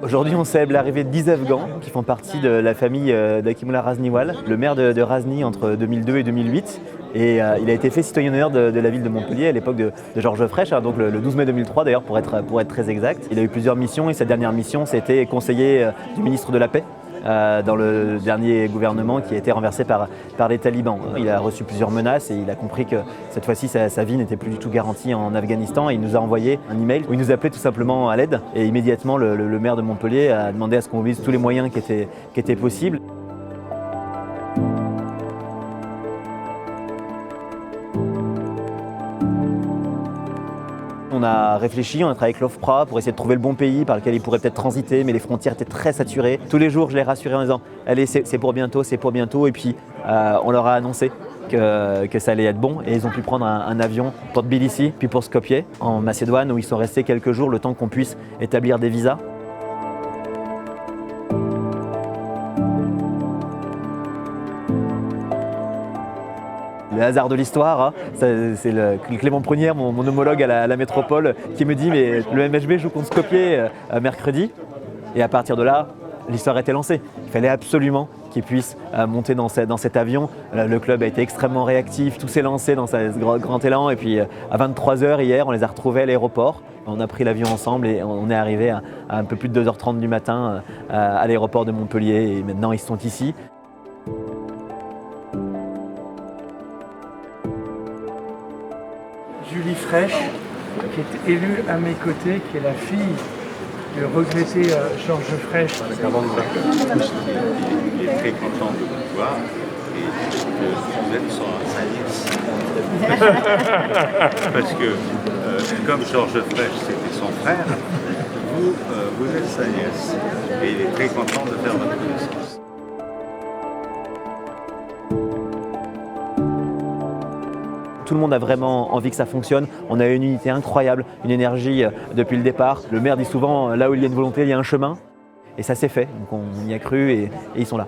Aujourd'hui, on célèbre l'arrivée de 10 Afghans qui font partie de la famille d'Hakimullah Ghaznewala, le maire de Ghazni entre 2002 et 2008. Et il a été fait citoyen d'honneur de la ville de Montpellier à l'époque de Georges Frêche, donc le 12 mai 2003 d'ailleurs pour être très exact. Il a eu plusieurs missions et sa dernière mission c'était conseiller du ministre de la Paix dans le dernier gouvernement qui a été renversé par les talibans. Il a reçu plusieurs menaces et il a compris que cette fois-ci sa vie n'était plus du tout garantie en Afghanistan et il nous a envoyé un email où il nous appelait tout simplement à l'aide et immédiatement le maire de Montpellier a demandé à ce qu'on mobilise tous les moyens qui étaient possibles. On a réfléchi, on a travaillé avec l'OFPRA pour essayer de trouver le bon pays par lequel ils pourraient peut-être transiter, mais les frontières étaient très saturées. Tous les jours, je les rassurais en disant « Allez, c'est pour bientôt, c'est pour bientôt ». Et puis, on leur a annoncé que ça allait être bon et ils ont pu prendre un avion pour Tbilissi, puis pour Skopje, en Macédoine, où ils sont restés quelques jours, le temps qu'on puisse établir des visas. Le hasard de l'histoire, hein. C'est Clément Prunière, mon homologue à la métropole, qui me dit mais le MHB joue contre Skopje mercredi. Et à partir de là, l'histoire était lancée. Il fallait absolument qu'il puisse monter dans cet avion. Le club a été extrêmement réactif, tout s'est lancé dans ce grand élan. Et puis à 23h hier, on les a retrouvés à l'aéroport. On a pris l'avion ensemble et on est arrivé à un peu plus de 2h30 du matin à l'aéroport de Montpellier. Et maintenant, ils sont ici. Julie Frêche, qui est élue à mes côtés, qui est la fille du regretté Georges Frêche. Il est très content de vous voir et vous êtes son nièce. Parce que comme Georges Frêche c'était son frère, vous êtes sa nièce et il est très content de faire votre connaissance. Tout le monde a vraiment envie que ça fonctionne. On a une unité incroyable, une énergie depuis le départ. Le maire dit souvent, là où il y a une volonté, il y a un chemin. Et ça s'est fait. Donc on y a cru et ils sont là.